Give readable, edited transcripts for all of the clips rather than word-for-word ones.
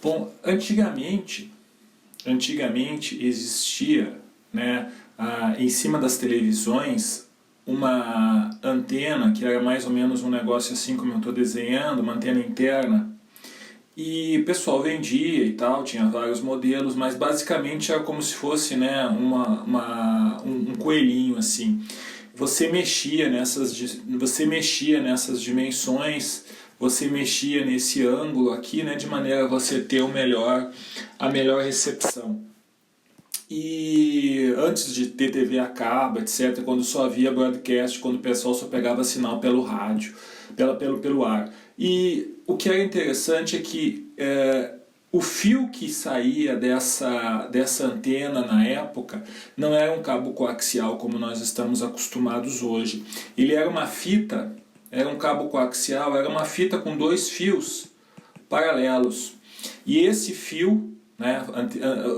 Bom, antigamente existia, né, em cima das televisões uma antena que era mais ou menos um negócio assim como eu estou desenhando, uma antena interna, e o pessoal vendia e tal, tinha vários modelos, mas basicamente era como se fosse, né, um coelhinho assim. Você mexia nessas dimensões, você mexia nesse ângulo aqui, né, de maneira a você ter a melhor recepção. E antes de ter TV a cabo, etc., quando só havia broadcast, quando o pessoal só pegava sinal pelo rádio, pelo ar. E o que era interessante é que o fio que saía dessa antena na época não era um cabo coaxial como nós estamos acostumados hoje. Ele era uma fita, era um cabo coaxial, era uma fita com dois fios paralelos. E esse fio, né,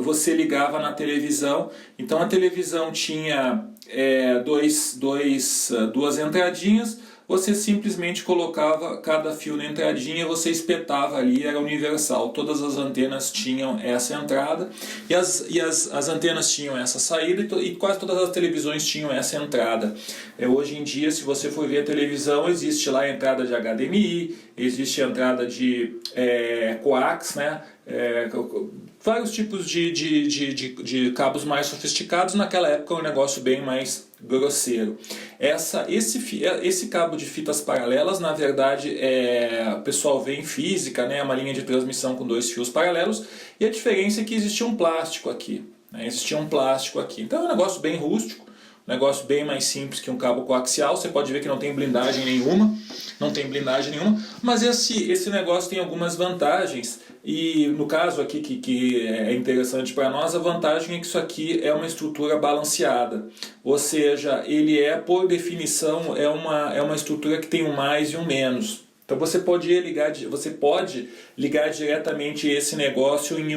você ligava na televisão, então a televisão tinha duas entradinhas, você simplesmente colocava cada fio na entradinha, você espetava ali, era universal, todas as antenas tinham essa entrada e as antenas tinham essa saída e quase todas as televisões tinham essa entrada. Hoje em dia, se você for ver a televisão, existe lá a entrada de HDMI, existe a entrada de coax, né? Vários tipos de cabos mais sofisticados. Naquela época é um negócio bem mais grosseiro. Esse cabo de fitas paralelas, na verdade, o pessoal vê em física, né, uma linha de transmissão com dois fios paralelos, e a diferença é que existia um plástico aqui. Né, existia um plástico aqui. Então é um negócio bem rústico, um negócio bem mais simples que um cabo coaxial. Você pode ver que não tem blindagem nenhuma, mas esse negócio tem algumas vantagens. E no caso aqui que é interessante para nós, a vantagem é que isso aqui é uma estrutura balanceada. Ou seja, ele por definição, é uma estrutura que tem um mais e um menos. Então você pode ligar diretamente esse negócio em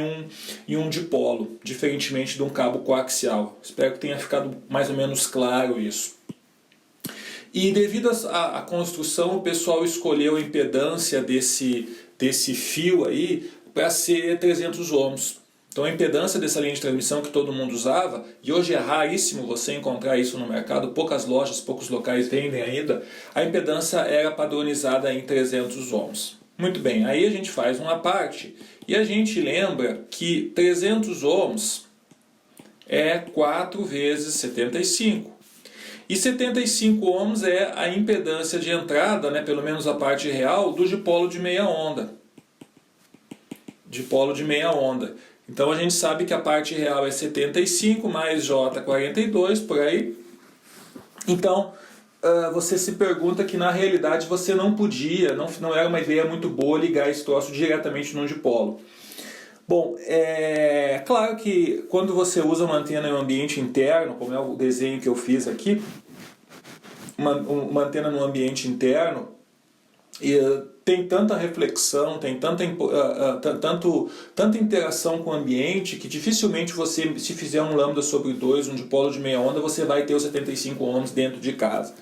um dipolo, diferentemente de um cabo coaxial. Espero que tenha ficado mais ou menos claro isso. E devido à construção, o pessoal escolheu a impedância desse fio aí para ser 300 ohms. Então a impedância dessa linha de transmissão que todo mundo usava, e hoje é raríssimo você encontrar isso no mercado, poucas lojas, poucos locais vendem ainda, a impedância era padronizada em 300 ohms. Muito bem, aí a gente faz uma parte e a gente lembra que 300 ohms é 4 vezes 75. E 75 ohms é a impedância de entrada, né, pelo menos a parte real, do dipolo de meia onda. Dipolo de meia onda. Então a gente sabe que a parte real é 75 mais J 42, por aí. Então você se pergunta que na realidade você não podia, não era uma ideia muito boa ligar esse troço diretamente num dipolo. Bom, é claro que quando você usa uma antena em um ambiente interno, como é o desenho que eu fiz aqui, uma antena no ambiente interno, tem tanta reflexão, tem tanta interação com o ambiente, que dificilmente você, se fizer um lambda sobre 2, um dipolo de meia onda, você vai ter os 75 ohms dentro de casa.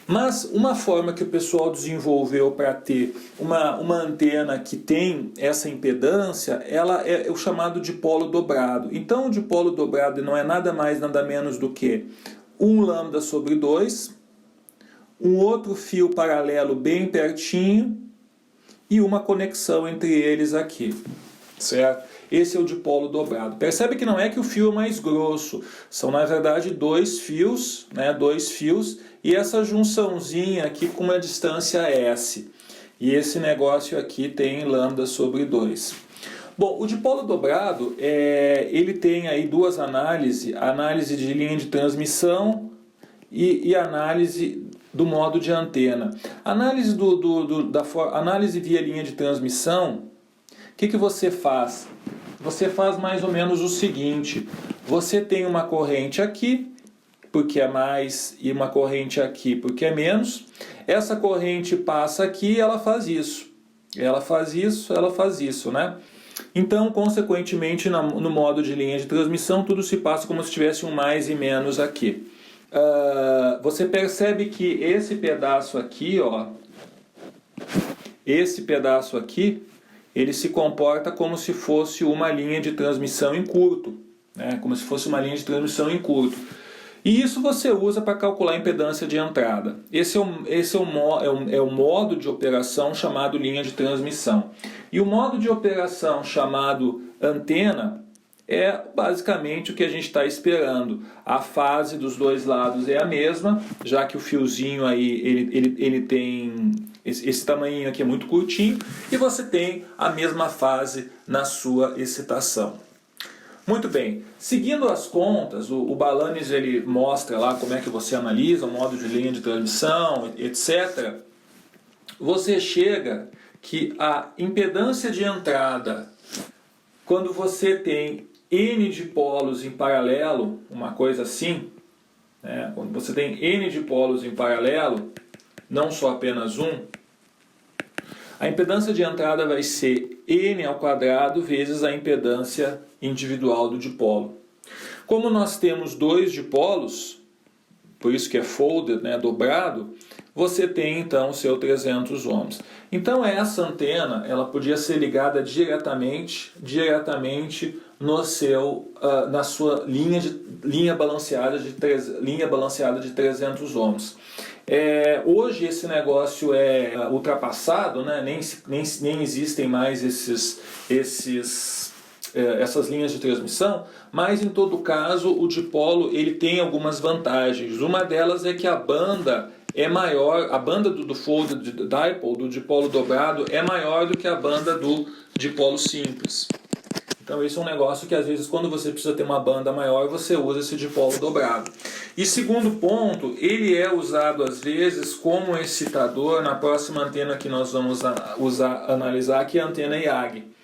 Mas uma forma que o pessoal desenvolveu para ter uma antena que tem essa impedância, ela é o chamado dipolo dobrado. Então o dipolo dobrado não é nada mais, nada menos do que um lambda sobre 2, um outro fio paralelo bem pertinho e uma conexão entre eles aqui, certo? Esse é o dipolo dobrado. Percebe que não é que o fio é mais grosso, são na verdade dois fios, né? Dois fios e essa junçãozinha aqui com uma distância S. E esse negócio aqui tem lambda sobre 2. Bom, o dipolo dobrado, ele tem aí duas análises, análise de linha de transmissão e análise do modo de antena. Análise, análise via linha de transmissão, o que você faz? Você faz mais ou menos o seguinte, você tem uma corrente aqui, porque é mais, e uma corrente aqui, porque é menos. Essa corrente passa aqui e ela faz isso. Ela faz isso, ela faz isso, né? Então, consequentemente, no modo de linha de transmissão, tudo se passa como se tivesse um mais e menos aqui. Você percebe que esse pedaço aqui, ó, esse pedaço aqui, ele se comporta como se fosse uma linha de transmissão em curto, né? Como se fosse uma linha de transmissão em curto. E isso você usa para calcular a impedância de entrada. Esse é o modo de operação chamado linha de transmissão. E o modo de operação chamado antena é basicamente o que a gente está esperando. A fase dos dois lados é a mesma, já que o fiozinho aí ele tem esse tamanho aqui é muito curtinho, e você tem a mesma fase na sua excitação. Muito bem, seguindo as contas, o Balanis ele mostra lá como é que você analisa o modo de linha de transmissão, etc. Você chega que a impedância de entrada, quando você tem N dipolos em paralelo, uma coisa assim, né? Quando você tem N dipolos em paralelo, não só apenas um, a impedância de entrada vai ser N ao quadrado vezes a impedância individual do dipolo. Como nós temos dois dipolos, por isso que é folded, né, dobrado, você tem então o seu 300 ohms. Então essa antena ela podia ser ligada diretamente no seu, na sua linha balanceada de 300 ohms. Hoje esse negócio é ultrapassado, né? nem existem mais essas linhas de transmissão, mas em todo caso o dipolo ele tem algumas vantagens. Uma delas é que a banda é maior, a banda do folded dipole, do dipolo dobrado, é maior do que a banda do dipolo simples. Então esse é um negócio que às vezes quando você precisa ter uma banda maior, você usa esse dipolo dobrado. E segundo ponto, ele é usado às vezes como excitador na próxima antena que nós vamos analisar, que é a antena IAG.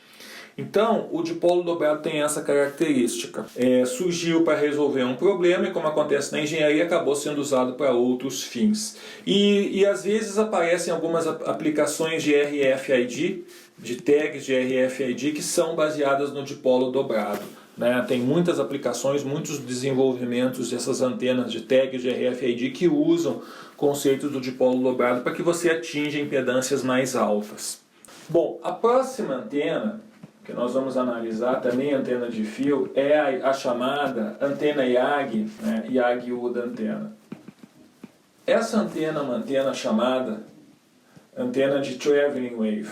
Então, o dipolo dobrado tem essa característica. Surgiu para resolver um problema e, como acontece na engenharia, acabou sendo usado para outros fins. E às vezes aparecem algumas aplicações de RFID, de tags de RFID, que são baseadas no dipolo dobrado. Né? Tem muitas aplicações, muitos desenvolvimentos dessas antenas de tags de RFID que usam conceitos do dipolo dobrado para que você atinja impedâncias mais altas. Bom, a próxima antena que nós vamos analisar, também antena de fio, é a chamada antena IAG, né? IAG-UDA antena. Essa antena é uma antena chamada antena de traveling wave.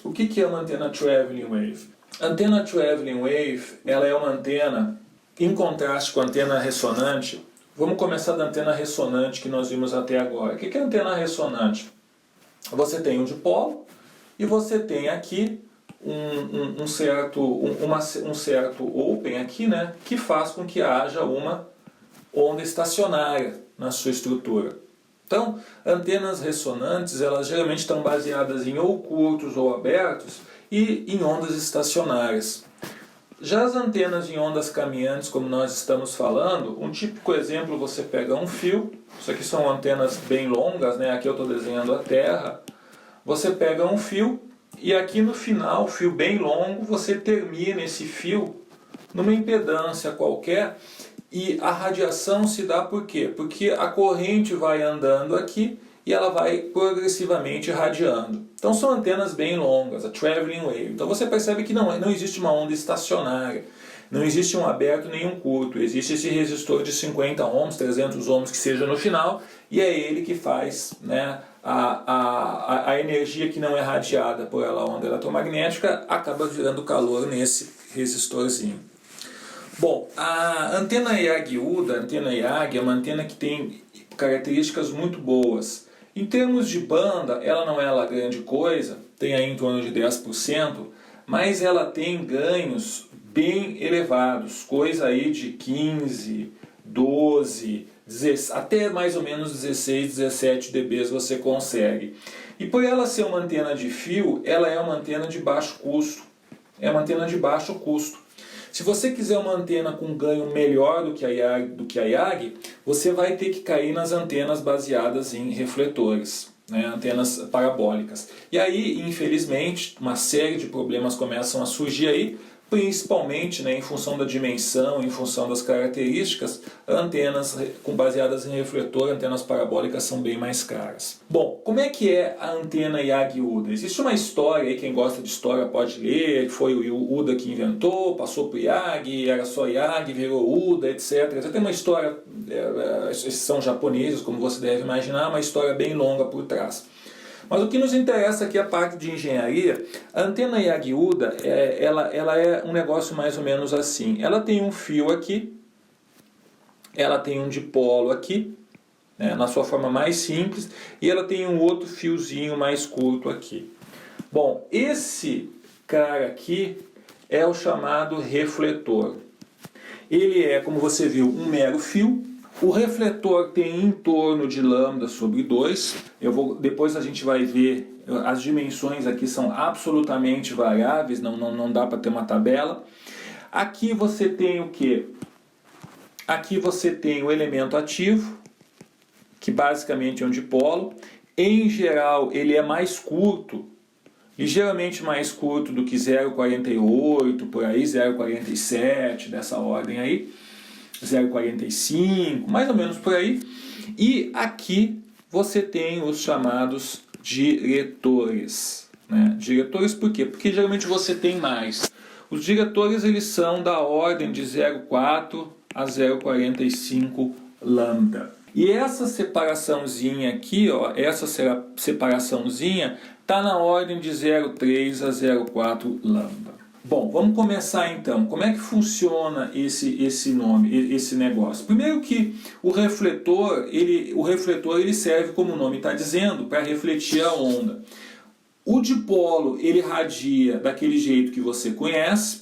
O que é uma antena traveling wave? A antena traveling wave ela é uma antena, em contraste com a antena ressonante. Vamos começar da antena ressonante que nós vimos até agora. O que é a antena ressonante? Você tem um dipolo e você tem aqui um certo open aqui, né, que faz com que haja uma onda estacionária na sua estrutura. Então, antenas ressonantes, elas geralmente estão baseadas em ou curtos ou abertos e em ondas estacionárias. Já as antenas em ondas caminhantes, como nós estamos falando, um típico exemplo, você pega um fio, isso aqui são antenas bem longas, né, aqui eu estou desenhando a Terra, você pega um fio, e aqui no final, fio bem longo, você termina esse fio numa impedância qualquer e a radiação se dá por quê? Porque a corrente vai andando aqui e ela vai progressivamente irradiando. Então são antenas bem longas, a traveling wave. Então você percebe que não existe uma onda estacionária, não existe um aberto nem um curto, existe esse resistor de 50 ohms, 300 ohms que seja no final, e é ele que faz, né, a energia que não é radiada por ela, a onda eletromagnética, acaba virando calor nesse resistorzinho. Bom, a antena IAG-UDA, a antena IAG, é uma antena que tem características muito boas. Em termos de banda, ela não é lá grande coisa, tem aí em torno de 10%, mas ela tem ganhos bem elevados, coisa aí de 15, 12, até mais ou menos 16, 17 dB você consegue. E por ela ser uma antena de fio, ela é uma antena de baixo custo. É uma antena de baixo custo. Se você quiser uma antena com ganho melhor do que a IAG, você vai ter que cair nas antenas baseadas em refletores, né, antenas parabólicas. E aí, infelizmente, uma série de problemas começam a surgir aí, principalmente, né, em função da dimensão, em função das características, antenas baseadas em refletor, antenas parabólicas são bem mais caras. Bom, como é que é a antena Yagi-Uda? Existe uma história aí, quem gosta de história pode ler, foi o Uda que inventou, passou para o Yagi, era só Yagi, virou Uda, etc. Tem uma história, esses são japoneses, como você deve imaginar, uma história bem longa por trás. Mas o que nos interessa aqui é a parte de engenharia. A antena Yagi-Uda, ela é um negócio mais ou menos assim. Ela tem um fio aqui, ela tem um dipolo aqui, né, na sua forma mais simples, e ela tem um outro fiozinho mais curto aqui. Bom, esse cara aqui é o chamado refletor. Ele é, como você viu, um mero fio. O refletor tem em torno de lambda sobre 2. Depois a gente vai ver, as dimensões aqui são absolutamente variáveis, não dá para ter uma tabela. Aqui você tem o quê? Aqui você tem o elemento ativo, que basicamente é um dipolo. Em geral, ele é mais curto, ligeiramente mais curto do que 0,48, por aí, 0,47, dessa ordem aí. 0,45, mais ou menos por aí. E aqui você tem os chamados diretores. Né? Diretores por quê? Porque geralmente você tem mais. Os diretores eles são da ordem de 0,4 a 0,45 lambda. E essa separaçãozinha aqui, ó, essa separaçãozinha está na ordem de 0,3 a 0,4 lambda. Bom, vamos começar então. Como é que funciona esse negócio? Primeiro que o refletor ele serve, como o nome está dizendo, para refletir a onda. O dipolo ele radia daquele jeito que você conhece.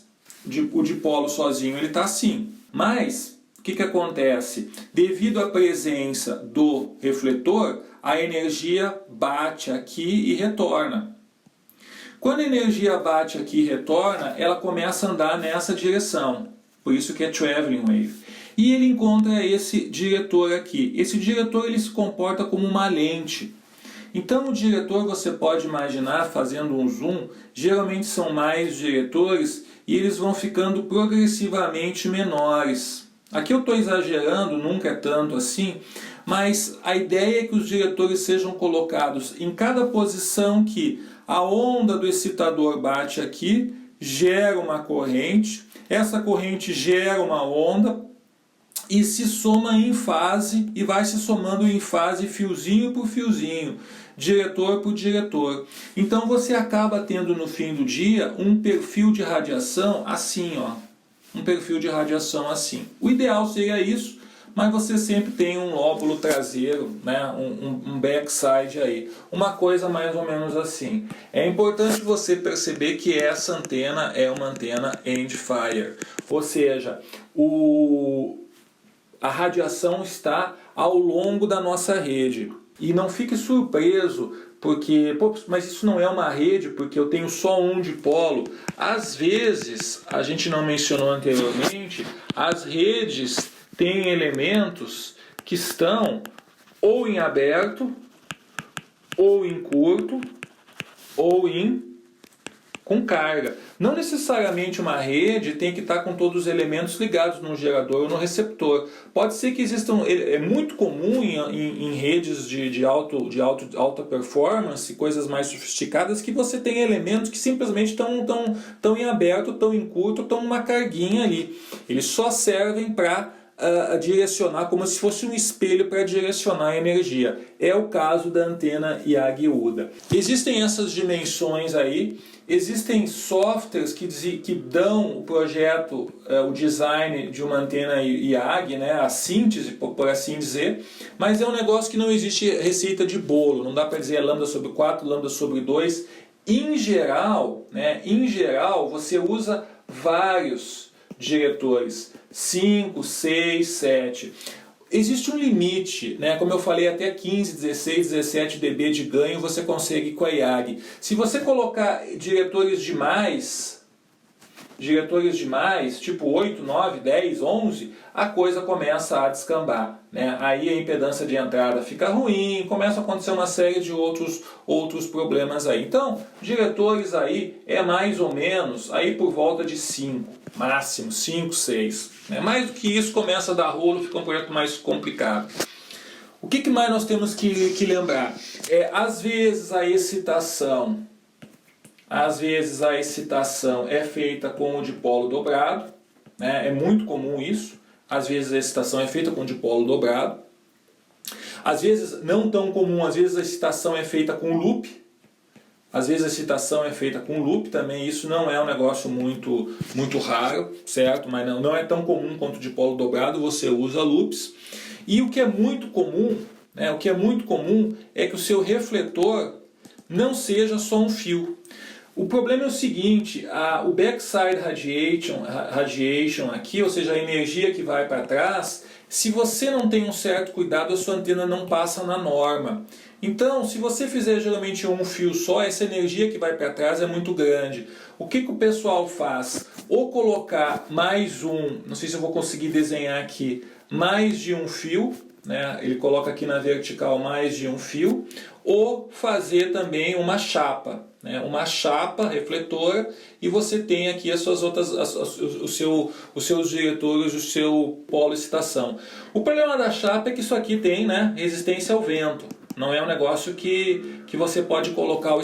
O dipolo sozinho ele está assim. Mas o que acontece? Devido à presença do refletor, a energia bate aqui e retorna. Quando a energia bate aqui e retorna, ela começa a andar nessa direção. Por isso que é traveling wave. E ele encontra esse diretor aqui. Esse diretor ele se comporta como uma lente. Então o diretor você pode imaginar, fazendo um zoom, geralmente são mais diretores e eles vão ficando progressivamente menores. Aqui eu estou exagerando, nunca é tanto assim, mas a ideia é que os diretores sejam colocados em cada posição que a onda do excitador bate aqui, gera uma corrente, essa corrente gera uma onda e se soma em fase, e vai se somando em fase fiozinho por fiozinho, diretor por diretor. Então você acaba tendo no fim do dia um perfil de radiação assim, ó. Um perfil de radiação assim. O ideal seria isso, mas você sempre tem um lóbulo traseiro, né? um backside aí. Uma coisa mais ou menos assim. É importante você perceber que essa antena é uma antena end-fire. Ou seja, a radiação está ao longo da nossa rede. E não fique surpreso, porque, mas isso não é uma rede, porque eu tenho só um dipolo. Às vezes, a gente não mencionou anteriormente, as redes têm elementos que estão ou em aberto, ou em curto, ou com carga. Não necessariamente uma rede tem que estar com todos os elementos ligados no gerador ou no receptor. Pode ser que existam, é muito comum em redes de alta performance, coisas mais sofisticadas, que você tem elementos que simplesmente estão em aberto, estão em curto, estão numa carguinha ali. Eles só servem para direcionar, como se fosse um espelho para direcionar a energia. É o caso da antena Yagi-Uda. Existem essas dimensões aí, existem softwares que dão o projeto, o design de uma antena Yagi, né, a síntese, por assim dizer, mas é um negócio que não existe receita de bolo, não dá para dizer lambda sobre 4, lambda sobre 2. Em geral, você usa vários diretores, 5, 6, 7. Existe um limite, né? Como eu falei, até 15, 16, 17 dB de ganho você consegue com a Yagi. Se você colocar diretores demais, diretores demais, tipo 8, 9, 10, 11, a coisa começa a descambar, né? Aí a impedância de entrada fica ruim, começa a acontecer uma série de outros problemas aí. Então, diretores aí é mais ou menos aí por volta de 5, máximo 5, 6. Né? Mais do que isso começa a dar rolo, fica um projeto mais complicado. O que mais nós temos que lembrar? Às vezes a excitação é feita com o dipolo dobrado, né? É muito comum isso. Às vezes a excitação é feita com o dipolo dobrado. Às vezes, não tão comum, às vezes a excitação é feita com loop. Às vezes a excitação é feita com loop também. Isso não é um negócio muito raro, certo? Mas não é tão comum quanto o dipolo dobrado, você usa loops. E o que é muito comum, né, é que o seu refletor não seja só um fio. O problema é o seguinte, o backside radiation aqui, ou seja, a energia que vai para trás, se você não tem um certo cuidado, a sua antena não passa na norma. Então, se você fizer geralmente um fio só, essa energia que vai para trás é muito grande. O que o pessoal faz? Ou colocar mais não sei se eu vou conseguir desenhar aqui, mais de um fio, né? Ele coloca aqui na vertical mais de um fio, ou fazer também uma chapa, né? Uma chapa refletora, e você tem aqui as suas outras, os seus diretores, o seu polo excitação. O problema da chapa é que isso aqui tem, né, resistência ao vento. Não é um negócio que você pode colocar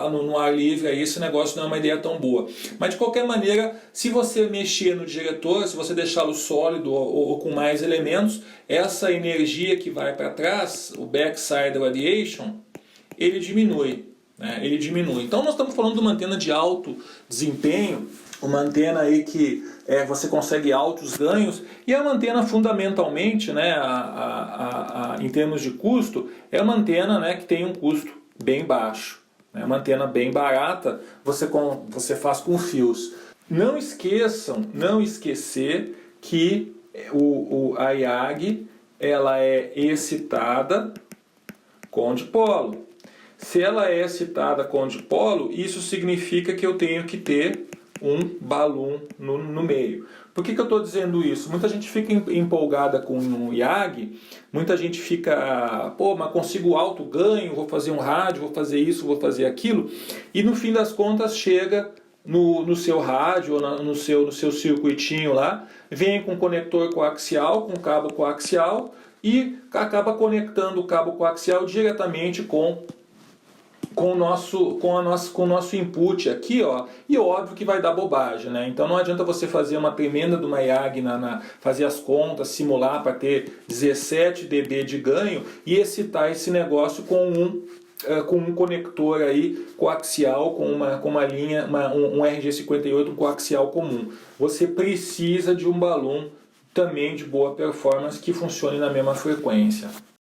no ar livre, aí esse negócio não é uma ideia tão boa. Mas de qualquer maneira, se você mexer no diretor, se você deixá-lo sólido ou com mais elementos, essa energia que vai para trás, o backside radiation, ele diminui. Né? Ele diminui. Então nós estamos falando de uma antena de alto desempenho, uma antena aí que você consegue altos ganhos, e é uma antena fundamentalmente, né, em termos de custo, é uma antena, né, que tem um custo bem baixo. É uma antena bem barata, você faz com fios. Não esquecer que a IAG ela é excitada com dipolo. Se ela é excitada com dipolo, isso significa que eu tenho que ter um balão no meio. Por que eu estou dizendo isso? Muita gente fica empolgada com um IAG, muita gente fica, mas consigo alto ganho, vou fazer um rádio, vou fazer isso, vou fazer aquilo, e no fim das contas chega no seu rádio, ou no seu circuitinho lá, vem com conector coaxial, com cabo coaxial, e acaba conectando o cabo coaxial diretamente com o nosso input aqui, ó, e óbvio que vai dar bobagem, né? Então não adianta você fazer uma tremenda de uma IAG, fazer as contas, simular para ter 17 dB de ganho e excitar esse negócio com um conector aí coaxial, com uma linha, um RG58, um coaxial comum. Você precisa de um balão também de boa performance que funcione na mesma frequência.